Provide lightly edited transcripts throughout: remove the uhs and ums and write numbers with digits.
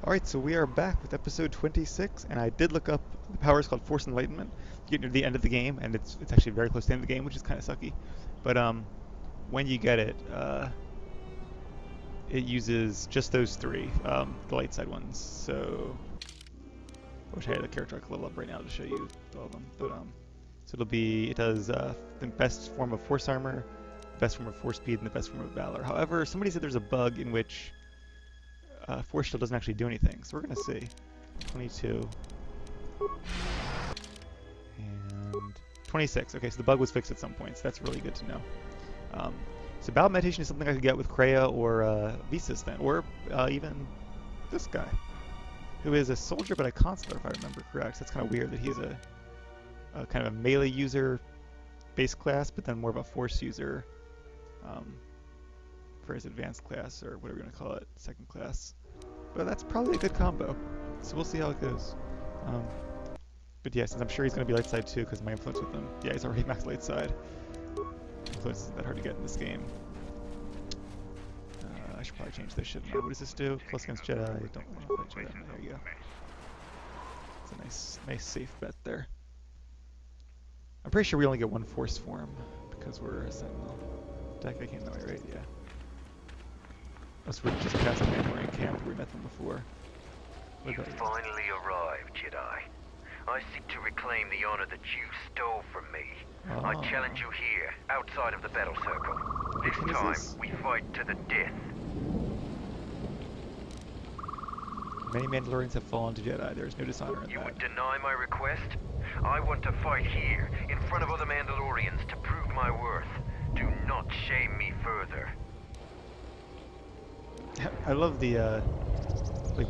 Alright, so we are back with episode 26, and I did look up the power is called Force Enlightenment. You get near the end of the game, and it's actually very close to the end of the game, which is kind of sucky. But when you get it, it uses just those three, the light side ones. So I wish I had a character I could level up right now to show you all of them. But so it does the best form of Force Armor, the best form of Force Speed, and the best form of Valor. However, somebody said there's a bug in which Force Shield doesn't actually do anything, so we're gonna see. 22 and 26. Okay, so the bug was fixed at some point, so that's really good to know. So Battle Meditation is something I could get with Kreia or Visas then, or even this guy, who is a soldier but a consular if I remember correct. So that's kind of weird that he's a kind of a melee user base class, but then more of a force user for his advanced class, or whatever you want to call it, second class. But that's probably a good combo, so we'll see how it goes. But yeah, since I'm sure he's going to be light side too, because my influence with him, yeah, he's already max light side. Influence isn't that hard to get in this game. I should probably change this, shouldn't I? What does this do? Plus against Jedi. I don't want to fight Jedi. There you go. It's a nice safe bet there. I'm pretty sure we only get one force form because we're a Sentinel. Deck, I can't know it right, yeah. Unless we're just past the Mandalorian camp where we met them before. You finally arrived, Jedi. I seek to reclaim the honor that you stole from me. Oh. I challenge you here, outside of the battle circle. This time, we fight to the death. Many Mandalorians have fallen to Jedi. There is no dishonor in You that. would deny my request? I want to fight here, in front of other Mandalorians, to prove my worth. Do not shame me further. I love the, like,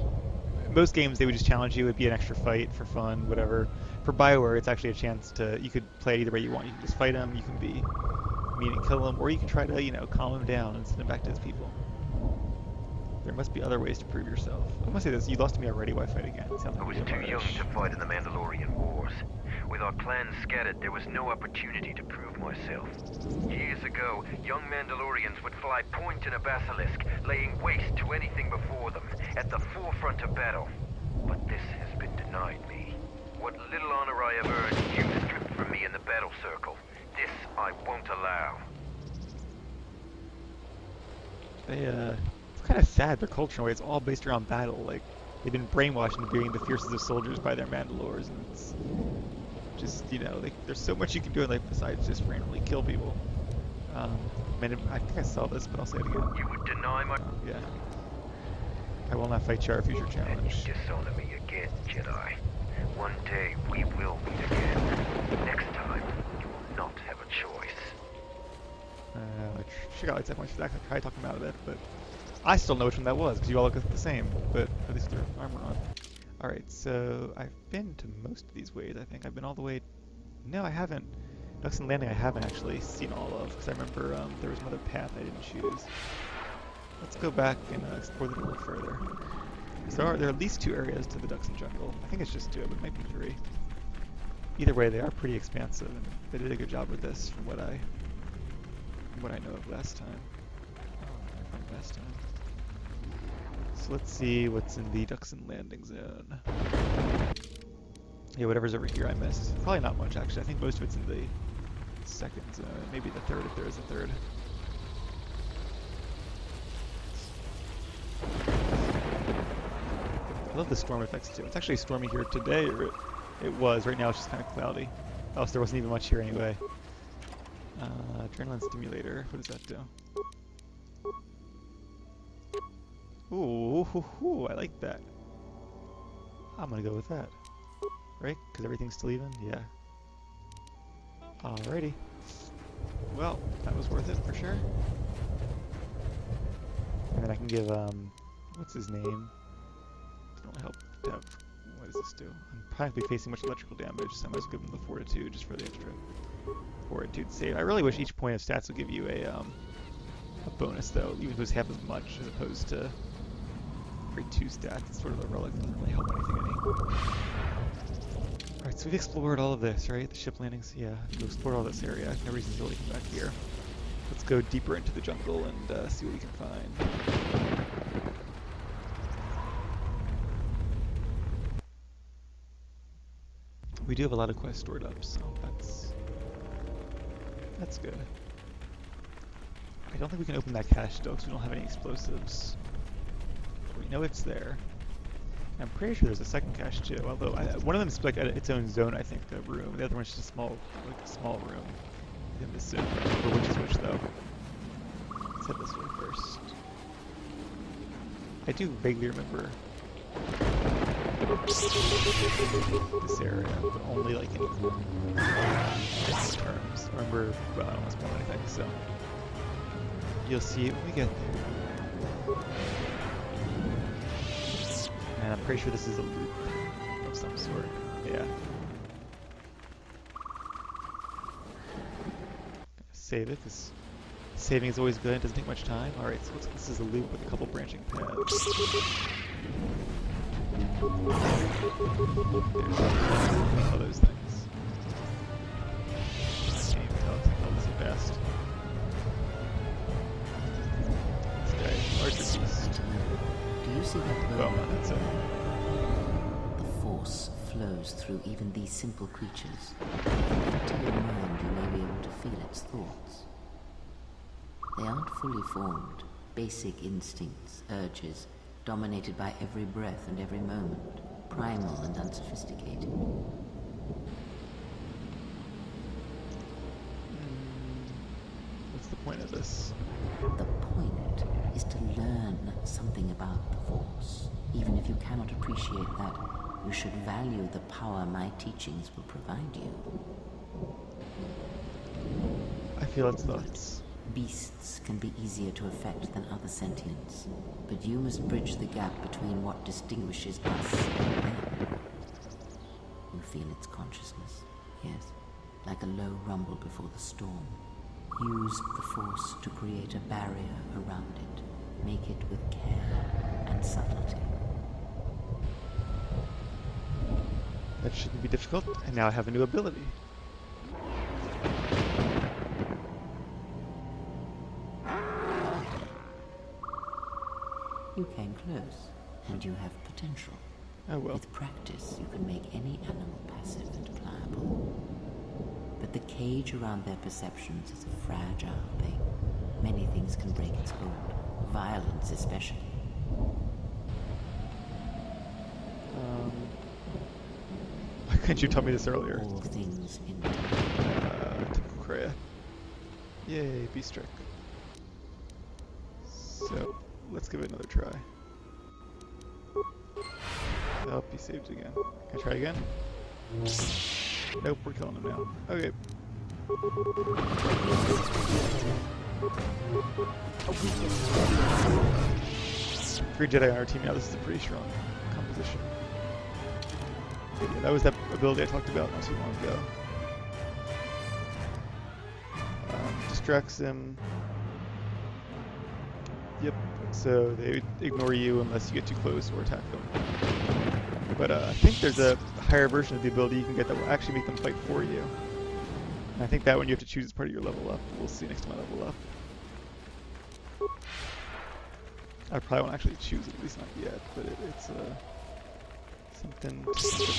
most games they would just challenge you, it would be an extra fight for fun, whatever. For BioWare, it's actually a chance to, you could play it either way you want. You can just fight him, you can be mean and kill him, or you can try to, you know, calm him down and send him back to his people. There must be other ways to prove yourself. I must say this, you lost to me already, why fight again? It sounds like I was too young to fight in the Mandalorian Wars. With our clans scattered, there was no opportunity to prove myself. Years ago, young Mandalorians would fly point in a basilisk, laying waste to anything before them, at the forefront of battle. But this has been denied me. What little honor I have earned, you stripped from me in the battle circle. This I won't allow. It's kind of sad, their culture in a way. It's all based around battle. Like, they've been brainwashed into being the fiercest of soldiers by their Mandalores, and it's just, you know, there's so much you can do in life besides just randomly kill people. I think I saw this, but I'll say it again. You would deny my... Yeah. I will not fight you, our future And challenge. you dishonor me again, Jedi. One day we will meet again. Next time, you will not have a choice. She got lights that much for that. I tried talking him out of it, but I still know which one that was, because you all look the same, but at least their armor on. Alright, so I've been to most of these ways, I think. I've been all the way... No, I haven't. Duxton Landing I haven't actually seen all of, because I remember there was another path I didn't choose. Let's go back and explore them a little further. So there are at least 2 areas to the Duxton Jungle. I think it's just 2, but it might be 3. Either way, they are pretty expansive, and they did a good job with this from what I know of last time. Last time. So let's see what's in the Duxton Landing Zone. Yeah, whatever's over here I missed. Probably not much actually. I think most of it's in the second zone, maybe the third if there is a third. I love the storm effects too. It's actually stormy here today, or it was. Right now it's just kind of cloudy. Oh, so there wasn't even much here anyway. Adrenaline stimulator. What does that do? Ooh, I like that. I'm gonna go with that. Right? Because everything's still even? Yeah. Alrighty. Well, that was worth it for sure. And then I can give, what's his name? Don't help Dev. What does this do? I'm probably facing much electrical damage, so I might as well give him the Fortitude just for the extra Fortitude save. I really wish each point of stats would give you a bonus though, even if it was half as much as opposed to every 2 stats. It's sort of a relic, doesn't really help anything any. Alright, so we've explored all of this, right? The ship landings, yeah. We've explored all this area. No reason to really come back here. Let's go deeper into the jungle and see what we can find. do have a lot of quests stored up, so that's good. I don't think we can open that cache still because we don't have any explosives. We know it's there. I'm pretty sure there's a second cache too, although one of them is like its own zone, I think, a room. The other one's just a small room in this zone. I don't remember which is which though. Let's head this way first. I do vaguely remember this area, but only like in terms. Remember, well, I don't want to spoil anything, so you'll see it when we get there. And I'm pretty sure this is a loop of some sort. Yeah. Save it, because saving is always good. It doesn't take much time. Alright, so looks like this is a loop with a couple branching paths. There's all those things. I can't even tell because I fell so fast. This guy is a larger beast. Do you see that glow? Well, no, that's it. The force flows through even these simple creatures. If you empty your mind, you may be able to feel its thoughts. They aren't fully formed, basic instincts, urges, dominated by every breath and every moment, primal and unsophisticated. What's the point of this? The point is to learn something about the Force. Even if you cannot appreciate that, you should value the power my teachings will provide you. I feel its thoughts. Beasts can be easier to affect than other sentients, but you must bridge the gap between what distinguishes us and them. You feel its consciousness, yes, like a low rumble before the storm. Use the Force to create a barrier around it. Make it with care and subtlety. That shouldn't be difficult, and now I have a new ability. You came close, and you have potential. Oh well. With practice, you can make any animal passive and pliable. But the cage around their perceptions is a fragile thing. Many things can break its hold, violence especially. Why couldn't you tell me this earlier? All things in Typical Kreia. Yay, beast trick. So, let's give it another try. Oh, he saved again. Can I try again? Nope, we're killing him now. Okay. 3 Jedi on our team now. This is a pretty strong composition. Okay, yeah, that was that ability I talked about not too long ago. Distracts him. Yep. So they ignore you unless you get too close or attack them. But I think there's a higher version of the ability you can get that will actually make them fight for you. And I think that one you have to choose as part of your level up. We'll see next time I level up. I probably won't actually choose it, at least not yet, but it's something to think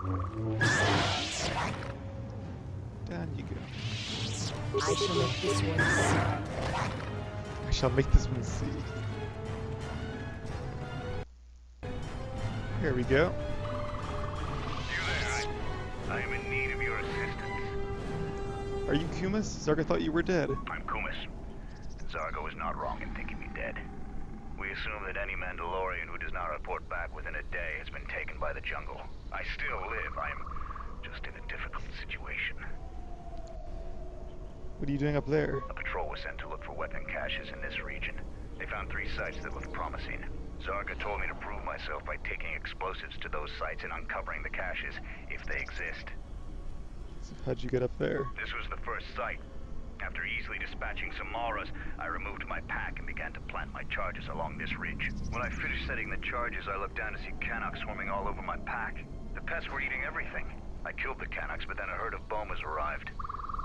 about. Down you go. I shall make this one see. Here we go. You there? I am in need of your assistance. Are you Kumis? Zarga thought you were dead. I'm Kumis. Zargo is not wrong in thinking me dead. We assume that any Mandalorian who does not report back within a day has been taken by the jungle. I still live. I am just in a difficult situation. What are you doing up there? A patrol was sent to look for weapon caches in this region. They found 3 sites that looked promising. Zarga told me to prove myself by taking explosives to those sites and uncovering the caches, if they exist. So how'd you get up there? This was the first site. After easily dispatching some Mauras, I removed my pack and began to plant my charges along this ridge. When I finished setting the charges, I looked down to see Canucks swarming all over my pack. The pests were eating everything. I killed the Canucks, but then a herd of Bomas arrived.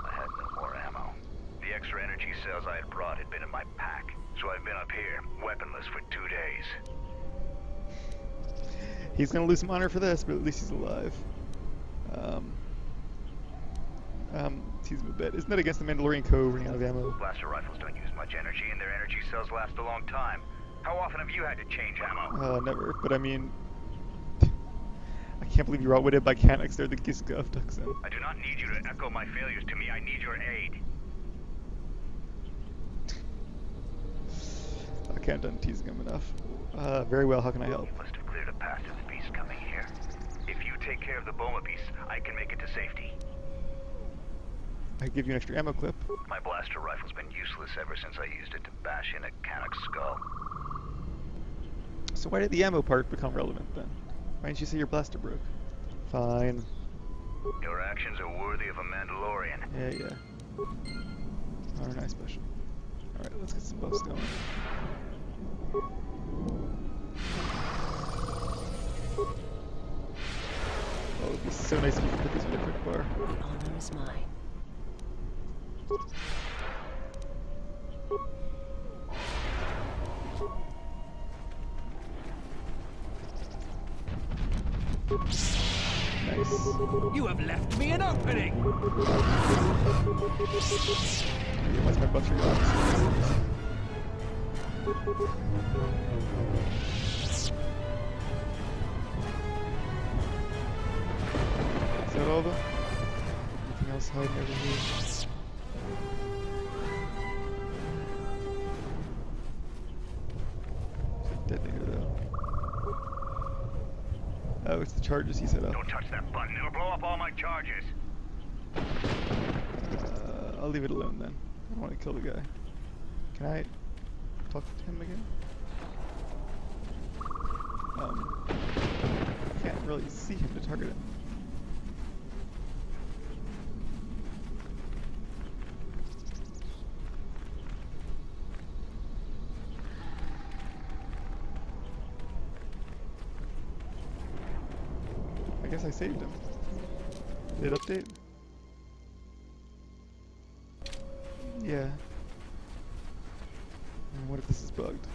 I had no more ammo. The extra energy cells I had brought had been in my pack, so I've been up here, weaponless for 2 days. He's gonna lose some honor for this, but at least he's alive. Tease him a bit. Isn't that against the Mandalorian code running out of ammo? Blaster rifles don't use much energy, and their energy cells last a long time. How often have you had to change ammo? Never. But I mean, I can't believe you're outwitted by Canix. They're the Gisca of Tucson. I do not need you to echo my failures to me. I need your aid. I can't done teasing him enough. Very well. How can I help? You must have cleared a path to the beast coming here. If you take care of the Boma beast, I can make it to safety. I give you an extra ammo clip. My blaster rifle's been useless ever since I used it to bash in a Canuck's skull. So why did the ammo part become relevant then? Why didn't you say your blaster broke? Fine. Your actions are worthy of a Mandalorian. Yeah. Honor nice special. Alright, let's get some buffs going. Oh, it'd be so nice if you could put these in a quick bar. The honor is mine. Nice. You have left me an opening! Why's my buff shooting? Is that all of them? Anything else hiding over here? Detonator though. Oh, it's the charges he set up. Don't touch that button. It'll blow up all my charges. I'll leave it alone then. I don't want to kill the guy. Can I talk to him again? I can't really see him to target him. I guess I saved him. Did it update? Yeah. And what if this is bugged?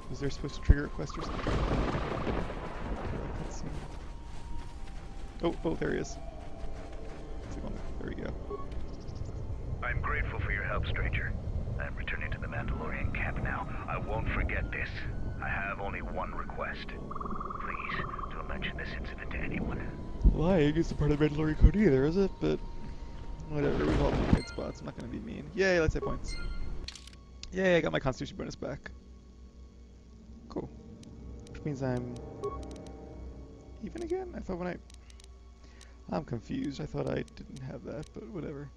Was there supposed to trigger a quest or something? Oh, there he is. There we go. I'm grateful for your help, stranger. I'm returning to the Mandalorian camp now. I won't forget this. I have only one request. Please, don't mention this incident to anyone. Lying isn't part of the Mandalorian code either, is it? But whatever, we've all been hit spots. I'm not going to be mean. Yay, let's hit points. Yay, I got my Constitution bonus back. Cool. Which means I'm even again? I thought I'm confused. I thought I didn't have that, but whatever.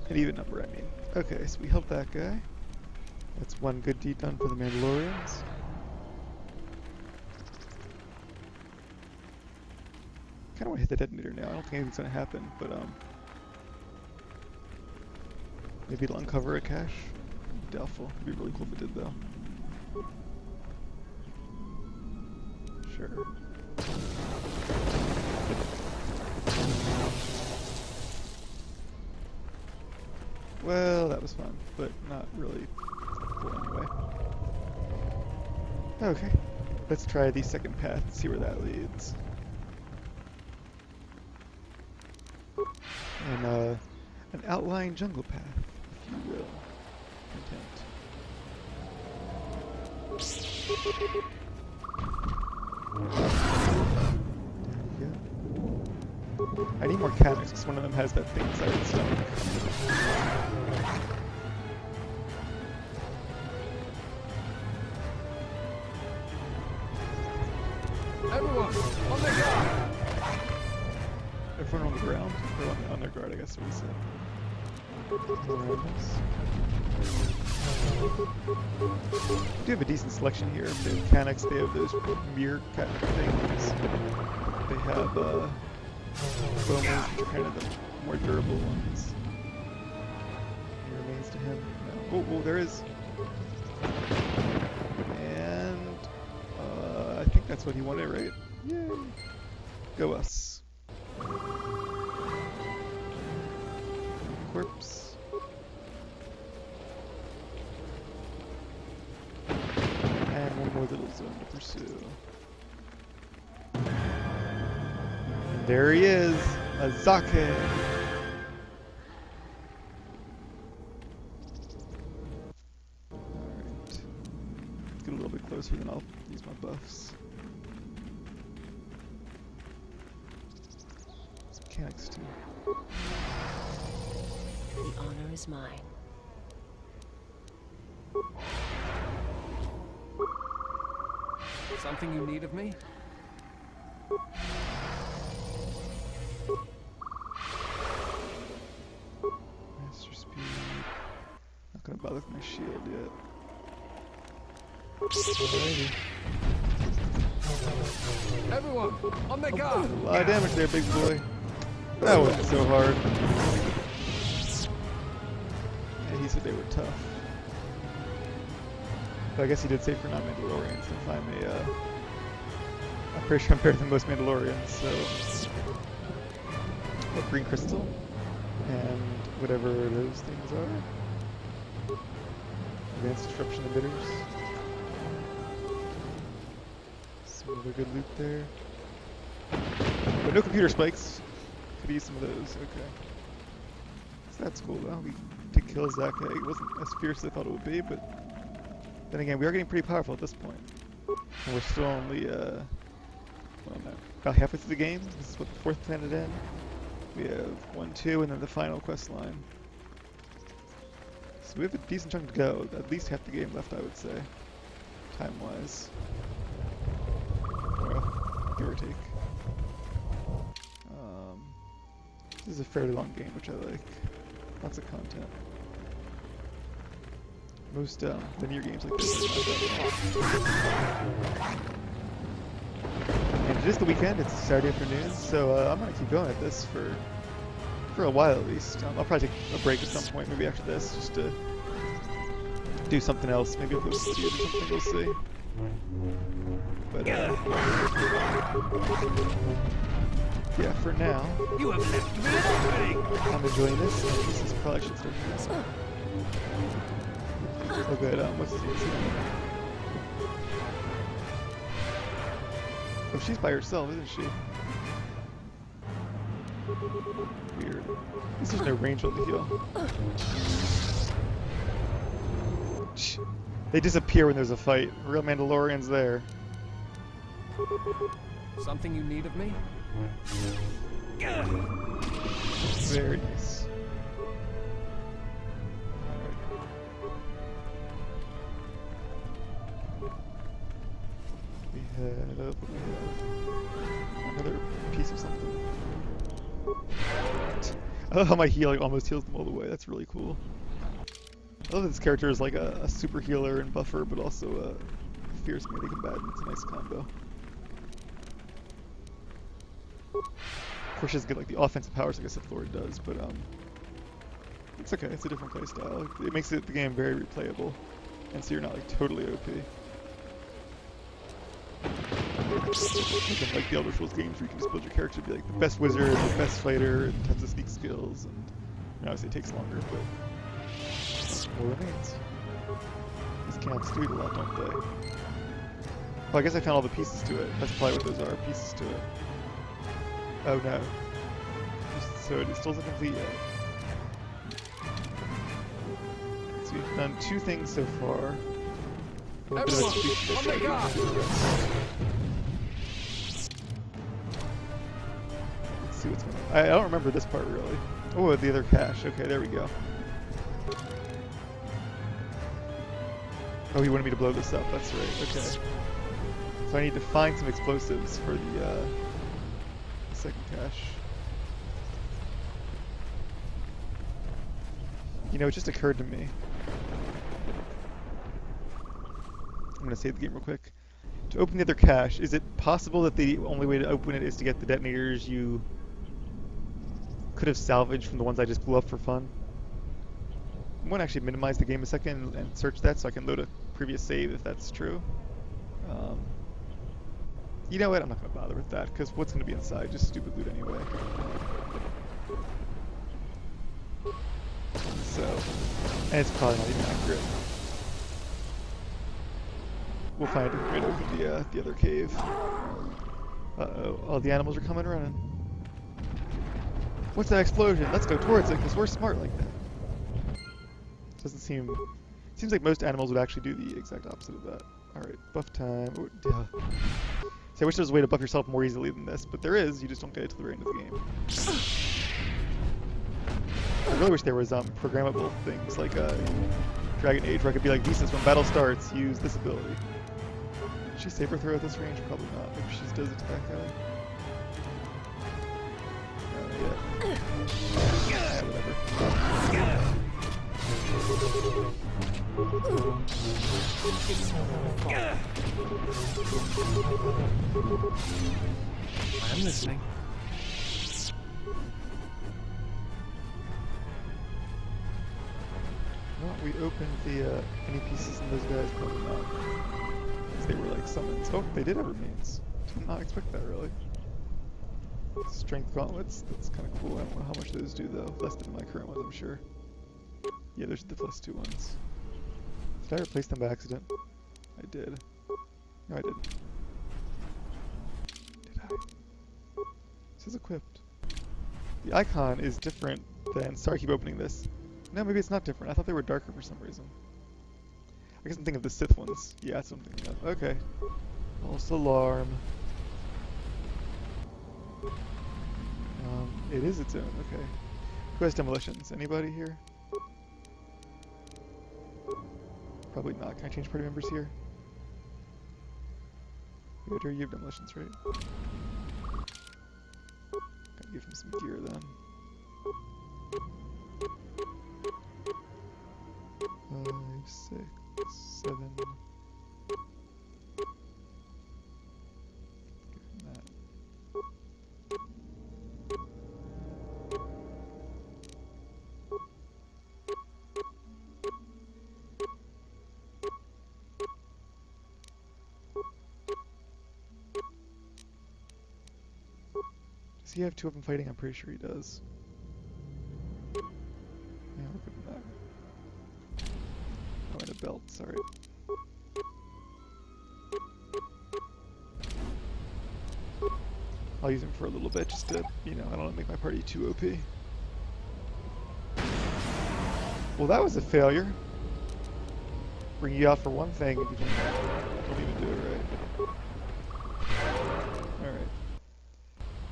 An even number, I mean. Okay, so we helped that guy. That's one good deed done for the Mandalorians. Kinda wanna hit the detonator now. I don't think anything's gonna happen, but maybe it'll uncover a cache? Doubtful. It'd be really cool if it did though. Sure. Well, that was fun, but not really cool anyway. Okay, let's try the second path and see where that leads. And an outlying jungle path, if you will. Intent. There we go. I need more cannons because one of them has that thing inside its stomach. Everyone, on their guard! Everyone on the ground, or on their guard, I guess what we said. We do have a decent selection here. They have Canucks, they have those meerkat things. They have Bomas, which are kind of the more durable ones. Any remains to him? No. Oh, there is. And I think that's what he wanted, right? Yay! Go us. Corpse. zone to pursue. And there he is, a Zake. Alright. Let's get a little bit closer, then I'll use my buffs. Some mechanics too. The honor is mine. Something you need of me? Master speed. Not gonna bother with my shield yet. Alrighty. Everyone, on their guard! A lot of damage there, big boy. That wasn't so hard. Yeah, he said they were tough. But I guess he did say for non-Mandalorians to find me, I'm pretty sure I'm better than most Mandalorians, so... What, green crystal? And whatever those things are? Advanced disruption emitters. Some other good loot there. But no computer spikes. Could use some of those, okay. So that's cool though. We did kill Zake. It wasn't as fierce as I thought it would be, but then again, we are getting pretty powerful at this point. And we're still only, well, no, about halfway through the game. This is what, the 4th planet in. We have 1, 2, and then the final quest line. So we have a decent chunk to go. At least half the game left, I would say, time-wise. Well, give or take. This is a fairly long game, which I like. Lots of content. Most linear games like this are not that long. And it is the weekend, it's Saturday afternoon, so I'm gonna keep going at this for a while at least. I'll probably take a break at some point, maybe after this, just to do something else. Maybe I'll go to the theater or something, we'll see. But yeah, for now, You have left me an opening! I'm enjoying this. This is probably should start this. Oh good, what's his name? Oh, she's by herself, isn't she? Weird. At least there's no range on the heal. They disappear when there's a fight. Real Mandalorians there. Something you need of me? Very nice. We had another piece of something. I love how my heal almost heals them all the way. That's really cool. I love that this character is like a super healer and buffer, but also a fierce melee combatant. It's a nice combo. Of course, she doesn't get like the offensive powers like a Sith Lord does, but it's okay. It's a different playstyle. It makes the game very replayable, and so you're not like totally OP. Like in like the Elder Scrolls games, where you can just build your character to be like the best wizard, the best fighter, and tons of sneak skills, and obviously it takes longer, but more remains. These camps do it a lot, don't they? Well, I guess I found all the pieces to it. That's probably what those are, pieces to it. Oh no. So it still isn't complete yet. So we've done 2 things so far. Everyone, on the guard! Let's see what's going on. I don't remember this part really. Oh, the other cache. Okay, there we go. Oh, he wanted me to blow this up. That's right. Okay. So I need to find some explosives for the second cache. You know, it just occurred to me. I'm gonna save the game real quick. To open the other cache, is it possible that the only way to open it is to get the detonators you could have salvaged from the ones I just blew up for fun? I'm gonna actually minimize the game a second and search that so I can load a previous save if that's true. You know what? I'm not gonna bother with that because what's gonna be inside? Just stupid loot anyway. So, and it's probably not even accurate. we'll find a different way to open the other cave. Uh-oh. All the animals are coming running. What's that explosion? Let's go towards it, because we're smart like that. Doesn't seem... Seems like most animals would actually do the exact opposite of that. Alright, buff time. Oh, duh. See, I wish there was a way to buff yourself more easily than this, but there is, you just don't get it till the very end of the game. I really wish there was programmable things like Dragon Age, where I could be like, Visas, when battle starts, use this ability. Does she saber throw at this range? Probably not. Maybe she just does it to that guy. Yeah, whatever. I'm listening. Well, we opened the any pieces in those guys, probably not. Because they were like summons. Oh, they did have remains. Did not expect that really. Strength gauntlets, that's kind of cool. I don't know how much those do though. Less than my current ones, I'm sure. Yeah, there's the +2 ones. Did I replace them by accident? I did. No, I didn't. Did I? It says equipped. The icon is different than... Sorry, I keep opening this. No, maybe it's not different. I thought they were darker for some reason. I guess I'm thinking of the Sith ones. Yeah, that's what I'm thinking of. Okay. False alarm. It is its own, okay. Who has demolitions? Anybody here? Probably not. Can I change party members here? Yoder, you have demolitions, right? Gotta give him some gear then. 5, 6, 7. Give him that. Does he have 2 of them fighting? I'm pretty sure he does. Yeah, look at that. Oh, and a belt, sorry. I'll use him for a little bit just to, you know, I don't want to make my party too OP. Well, that was a failure. Bring you out for one thing and you don't even do it right. Alright.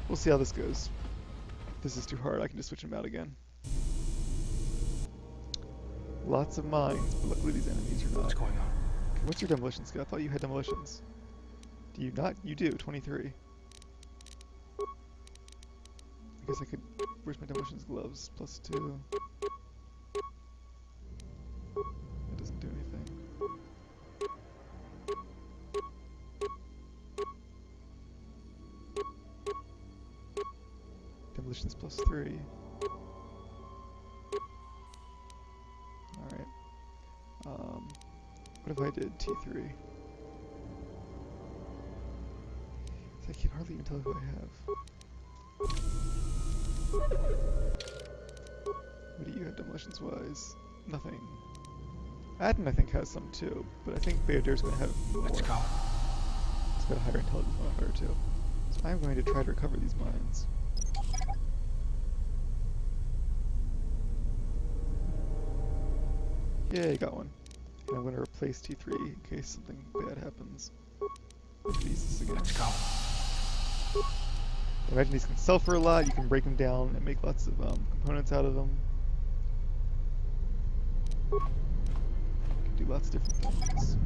We'll see how this goes. If this is too hard, I can just switch him out again. Lots of mines, but luckily these enemies are not. What's going on? Okay, what's your demolition skill? I thought you had demolitions. Do you not? You do, 23. I guess I could... Where's my demolitions gloves? +2. That doesn't do anything. Demolitions +3. Alright. What if I did T3? So I can hardly even tell who I have. What do you have demolitions wise? Nothing. Adden I think has some too, but I think Beodir's going to have more. Let's go. It's got a higher intelligence modifier too. So I'm going to try to recover these mines. Yeah, you got one. And I'm going to replace T3 in case something bad happens. Use this again. Let's go. Imagine these can sell for a lot, you can break them down and make lots of components out of them. You can do lots of different things.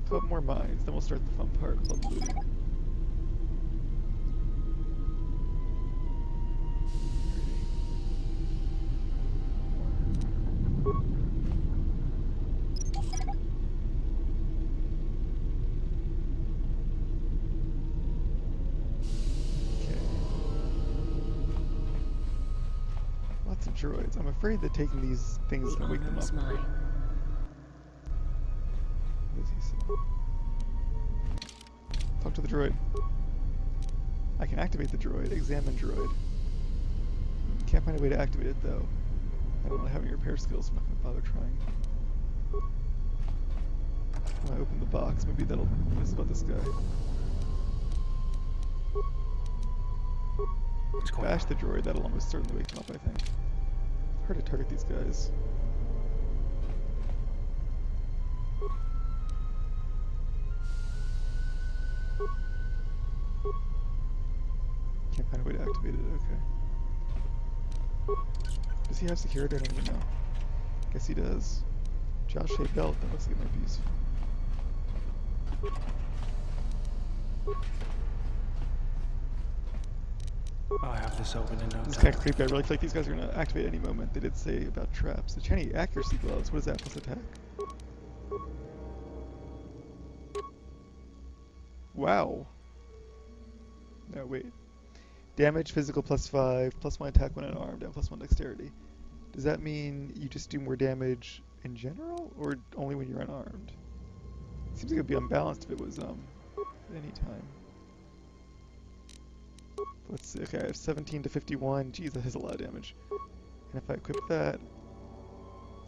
Couple more mines, then we'll start the fun part called looting. some droids. I'm afraid that taking these things is The going to wake them honor up. is mine. What does he say? Talk to the droid. I can activate the droid. Examine droid. Can't find a way to activate it though. I don't have any repair skills, so I'm not going to bother trying. When I open the box, maybe that'll... This is about this guy. Bash the droid, that'll almost certainly wake him up, I think. Hard to target these guys. Can't find a way to activate it, okay. Does he have security? I don't even know. Guess he does. Josh-shaped belt, that looks like it might be useful. I'll have this open in no This is time. kind of creepy. I really feel like these guys are going to activate any moment. They did say about traps. The Chinese accuracy gloves. What is that? Plus attack? Wow. No, wait. Damage, physical +5, +1 attack when unarmed, and +1 dexterity. Does that mean you just do more damage in general, or only when you're unarmed? Seems like it would be unbalanced if it was, at any time. Let's see. Okay, I have 17 to 51. Geez, that is a lot of damage. And if I equip that,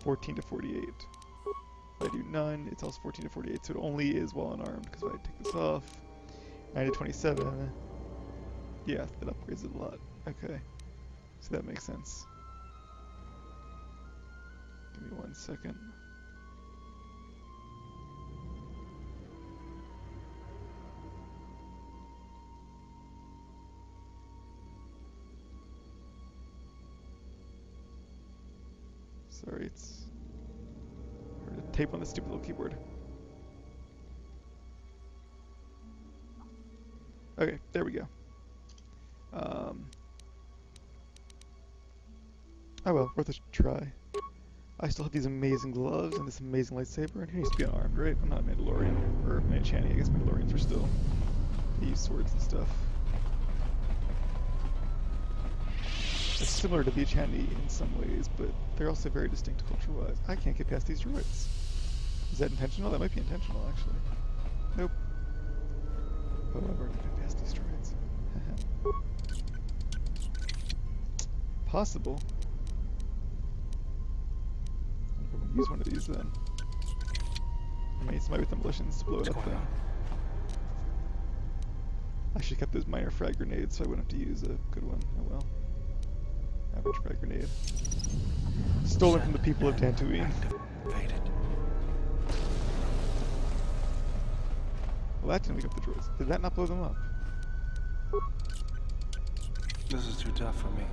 14 to 48. If I do none, it's also 14 to 48, so it only is while unarmed, because if I take this off, 9 to 27, yeah, that upgrades it a lot. Okay, so that makes sense. Give me 1 second. Sorry, it's hard to tape on this stupid little keyboard. Okay, there we go. Oh well, worth a try. I still have these amazing gloves and this amazing lightsaber, and who needs to be unarmed, right? I'm not a Mandalorian, or an Enchanting. I guess Mandalorians are still... They use swords and stuff. It's similar to the Enchanting in some ways, but they're also very distinct culture-wise. I can't get past these droids. Is that intentional? That might be intentional, actually. Nope. Oh, I've already got past these droids. Possible. I'm gonna use one of these then. I made somebody with demolitions to blow it up then. I should have kept those minor frag grenades so I wouldn't have to use a good one. Oh well. Average frag grenade. Stolen from the people of Tatooine. Activated. Well, that didn't wake up the droids. Did that not blow them up? This is too tough for me.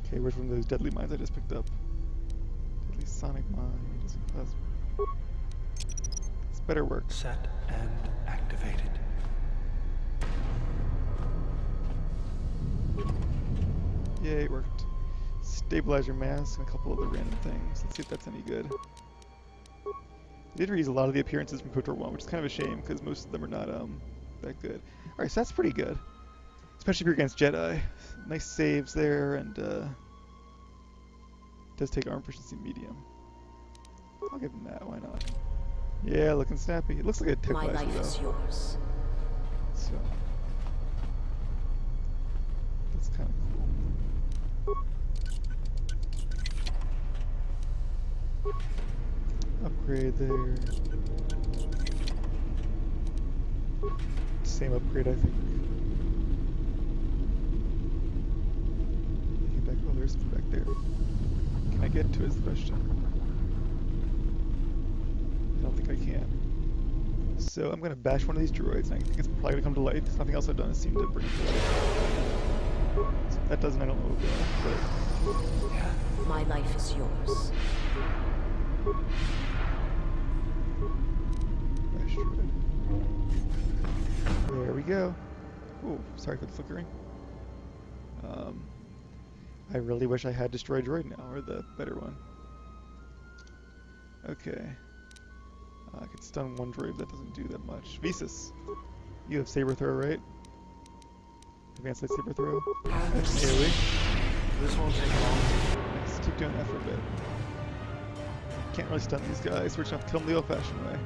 Okay, where's one of those deadly mines I just picked up? Deadly sonic mine. It's better work. Set and activated. Yay, it worked. Stabilizer mask and a couple other random things. Let's see if that's any good. They did reuse a lot of the appearances from KotOR 1, which is kind of a shame because most of them are not that good. Alright, so that's pretty good. Especially if you're against Jedi. Nice saves there, and does take arm proficiency medium. I'll give him that, why not? Yeah, looking snappy. It looks like a tech My visor life is though. yours. So that's kind of cool. Upgrade there. Same upgrade, I think. Get back. Oh, there's something back there. Can I get to it is the question. I don't think I can. So I'm gonna bash one of these droids, and I think it's probably gonna come to life. Nothing else I've done has seemed to bring it to life. So if that doesn't, I don't know what will. But My life is yours. bash droid. There we go. Ooh, sorry for the flickering. I really wish I had Destroy Droid now, or the better one. Okay. I could stun one droid, that doesn't do that much. Visas, you have Saber Throw, right? advanced lightsaber throw. Power That's an AoE. This won't take long. Nice. Keep doing that for a bit. Can't really stun these guys. We're just gonna have to kill them the old-fashioned way.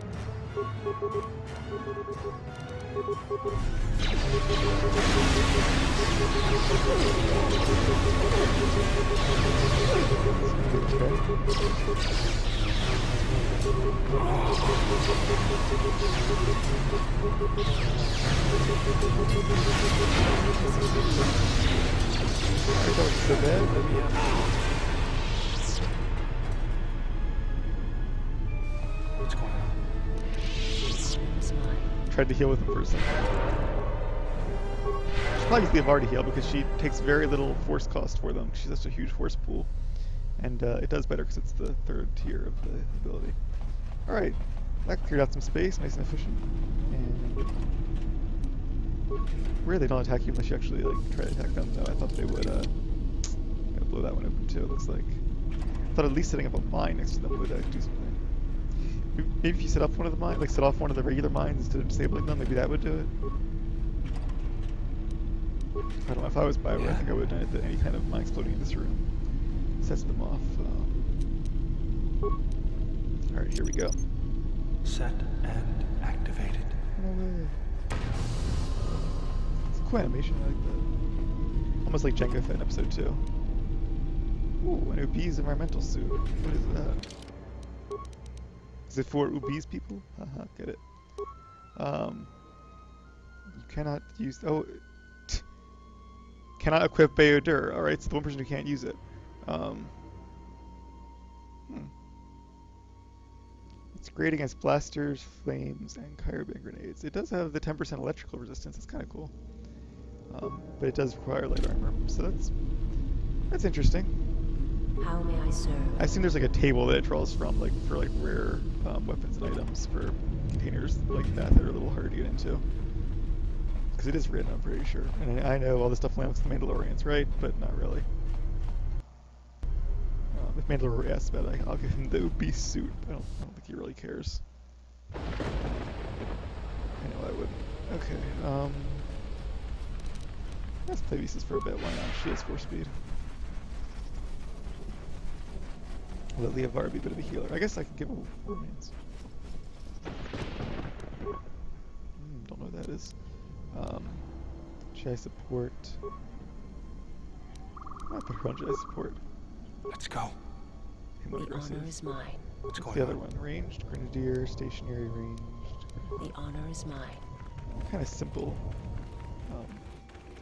I thought it was so bad, but What's going on? is mine. tried to heal with him for a second. She'll probably use the Avar to heal because she takes very little force cost for them. She's such a huge force pool. And it does better because it's the third tier of the ability. Alright, that cleared out some space, nice and efficient. And weird they don't attack you unless you actually like try to attack them though. I thought they would gotta blow that one open too, it looks like. I thought at least setting up a mine next to them would do something. Maybe if you set up one of the mines, like set off one of the regular mines instead of disabling them, maybe that would do it. I don't know, if I was Bioware, I think I would have done it to any kind of mine exploding in this room. Sets them off. Alright, here we go. Set and activated. No way. It's a cool animation, I like that. Almost like Jenga Fit in episode 2. Ooh, an obese environmental suit. What is that? Is it for obese people? Haha, get it. You cannot use... Oh, cannot equip KotOR. Alright, so the one person who can't use it. It's great against blasters, flames, and Kyber grenades. It does have the 10% electrical resistance. That's kind of cool. But it does require light armor, so that's interesting. How may I serve? I assume there's like a table that it draws from, like for like rare weapons and items for containers like that that are a little harder to get into. Because it is written, I'm pretty sure. And I know all this stuff lands with the Mandalorians, right? But not really. If Mandalorian asks about it, I'll give him the obese suit. I don't think he really cares. I know I wouldn't. Okay, let's play Visas for a bit. Why not? She has 4 speed. Let Leovar be a bit of a healer. I guess I could give him remains. Don't know what that is. Jedi support. I'll put her on Jedi support. Let's go. The honor is mine. What's What's going the other on? one? Ranged, Grenadier, stationary, ranged. The honor is mine. Kind of simple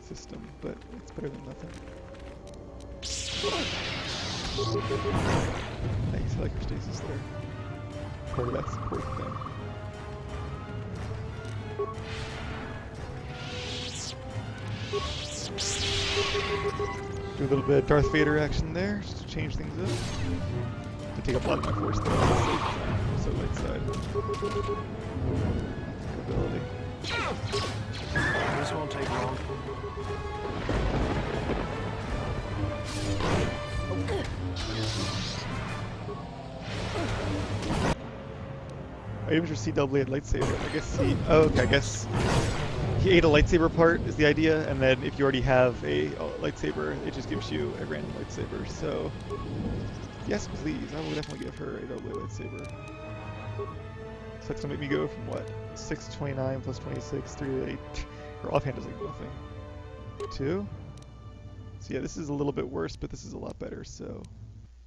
system, but it's better than nothing. Thanks, I like your stasis there. Part of that support thing. Do a little bit of Darth Vader action there, just to change things up. To take up a lot of my force though, so light side. Ability. This won't take long. Items receive double bladed lightsaber. I guess he. Oh, okay. I guess he ate a lightsaber part is the idea, and then if you already have a lightsaber, it just gives you a random lightsaber. So, yes, please. I will definitely give her a double bladed lightsaber. So that's gonna make me go from what 6 to 29 plus 26, 3 to 8. Her offhand is like nothing. 2. So yeah, this is a little bit worse, but this is a lot better. So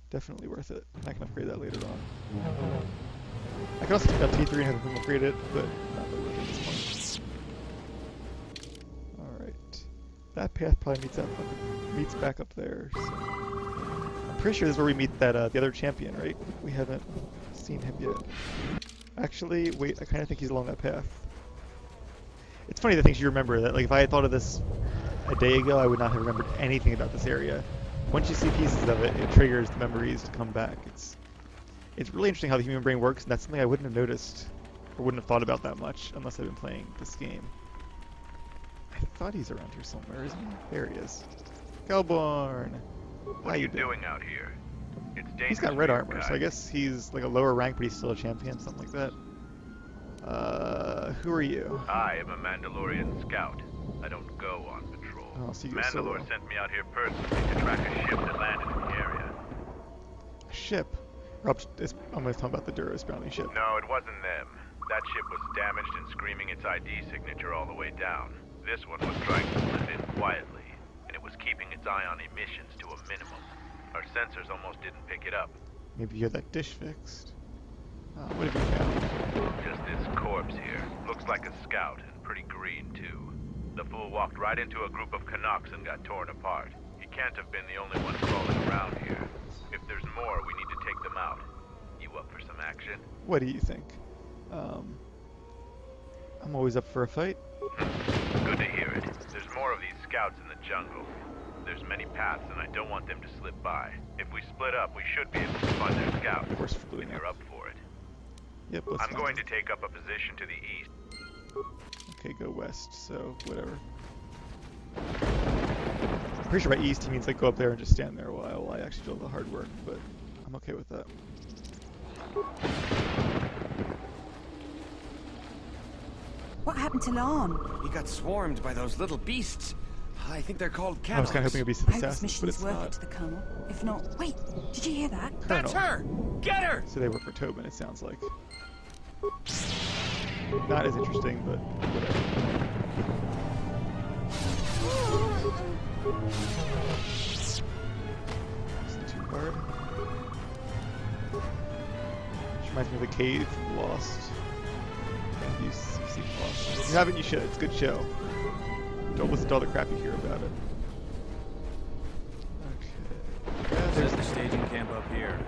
definitely worth it. I can upgrade that later on. I can also take out T3 and have him upgrade it, but not really worth it at this point. Alright. That path probably meets back up there. So. I'm pretty sure this is where we meet that the other champion, right? We haven't seen him yet. Actually, wait, I kind of think he's along that path. It's funny the things you remember, that like if I had thought of this a day ago, I would not have remembered anything about this area. Once you see pieces of it, it triggers the memories to come back. It's really interesting how the human brain works, and that's something I wouldn't have noticed or wouldn't have thought about that much unless I've been playing this game. I thought he's around here somewhere, isn't he? There he is. Gelborn! What are you doing out here? It's dangerous. He's got red for you armor, so guys. I guess he's like a lower rank, but he's still a champion, something like that. Who are you? I am a Mandalorian scout. I don't go on patrol. Oh I'll see you go solo. Mandalore sent me out here personally to track a ship that landed in the area. A ship? I'm going to talk about the Duros bounty ship. No, it wasn't them. That ship was damaged and screaming its ID signature all the way down. This one was trying to slip in quietly, and it was keeping its eye on emissions to a minimum. Our sensors almost didn't pick it up. Maybe you had that dish fixed. What have you found? Just this corpse here. Looks like a scout, and pretty green, too. The fool walked right into a group of Canucks and got torn apart. He can't have been the only one crawling around here. If there's more, we need to take them out. You up for some action? What do you think? I'm always up for a fight. Good to hear it. There's more of these scouts in the jungle. There's many paths, and I don't want them to slip by. If we split up, we should be able to find their scouts. Of course, if you're up for it. Yep, let's I'm going to take up a position to the east. Okay, go west, so whatever. I'm pretty sure by east he means like go up there and just stand there a while I actually do all the hard work, but I'm okay with that. What happened to Lon? He got swarmed by those little beasts. I think they're called I was cannons. kind of hoping it'd be I hope this assassins, mission but is it's worth it not. to the Colonel. If not, wait, did you hear that? That's her! Get her! So they work for Tobin, it sounds like. Not as interesting, but whatever. Isn't too hard. Which reminds me of the cave from Lost. And you've seen Lost. If you haven't, you should. It's a good show. Don't listen to all the crap you hear about it. Okay. Yeah, There's the staging camp up here.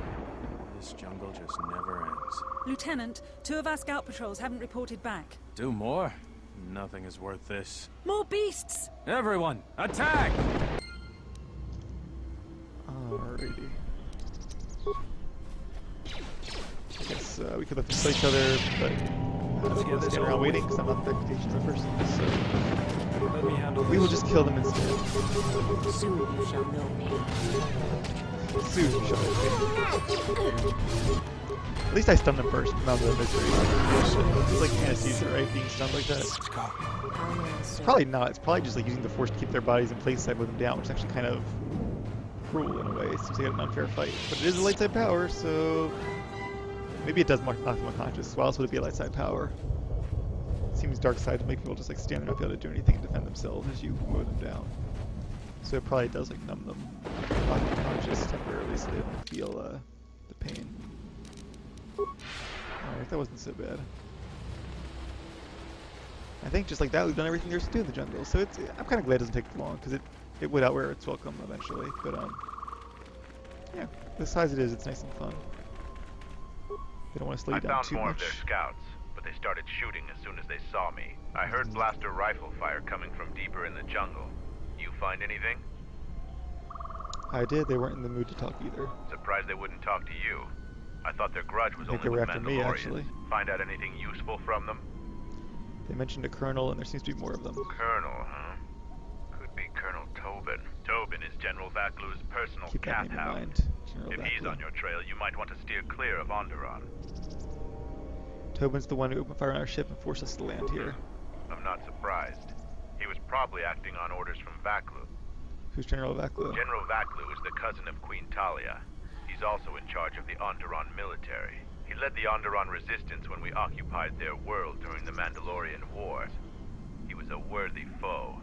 This jungle just never ends. Lieutenant, 2 of our scout patrols haven't reported back. Do more? Nothing is worth this. More beasts! Everyone, attack! Alrighty. I guess we could let them play each other, but I don't want to stand around waiting because I'm not the reputation person. So Let me handle we will this. just kill them instead. Soon you shall know me. Soon you shall know me. At least I stunned them first. Not the misery. It's like anesthesia, right? Being stunned like that. Let's go. How may I serve? Probably not. It's probably just like using the force to keep their bodies in place side with them down, which is actually kind of cruel in a way. It seems like an unfair fight. But it is a light side power, so maybe it does knock them unconscious. Why else would it be a light side power? It seems dark side to make people just like stand there and not be able to do anything and defend themselves as you mow them down. So it probably does like numb them, knock them unconscious temporarily so they don't feel the pain. Alright, that wasn't so bad. I think just like that, we've done everything there's to do in the jungle. So it's, I'm kind of glad it doesn't take long, because it would outwear its welcome eventually. But yeah, the size it is, it's nice and fun. They don't want to slow I you down found too more much. of their scouts, but they started shooting as soon as they saw me. I heard blaster rifle fire coming from deeper in the jungle. You find anything? I did. They weren't in the mood to talk either. Surprised they wouldn't talk to you. I thought their grudge was I think only they were with after me, Mandalorians. actually. Find out anything useful from them? They mentioned a colonel, and there seems to be more of them. Colonel, huh? Could be Colonel Tobin. Tobin is General Vaklu's personal Keep that cat name in hound. mind. General If he's Vaklu. on your trail, you might want to steer clear of Onderon. Tobin's the one who opened fire on our ship and forced us to land here. I'm not surprised. He was probably acting on orders from Vaklu. Who's General Vaklu? General Vaklu is the cousin of Queen Talia. He's also in charge of the Onderon military. He led the Onderon resistance when we occupied their world during the Mandalorian Wars. He was a worthy foe.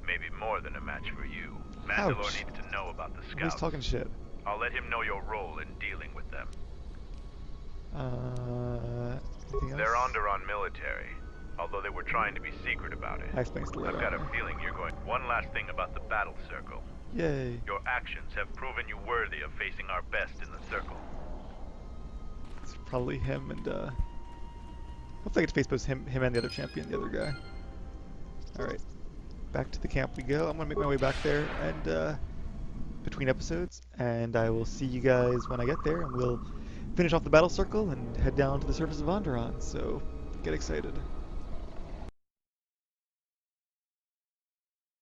Maybe more than a match for you. Mandalore Ouch. needs to know about the He's scouts. talking shit. I'll let him know your role in dealing with them. Anything else? They're Onderon military, although they were trying to be secret about it. That explains the I've later got a armor. feeling you're going. One last thing about the battle circle. Yay. Your actions have proven you worthy of facing our best in the circle. It's probably him and, hopefully I get to face both him and the other champion, the other guy. Alright. Back to the camp we go. I'm gonna make my way back there and, between episodes, and I will see you guys when I get there, and we'll finish off the battle circle and head down to the surface of Onderon, so get excited.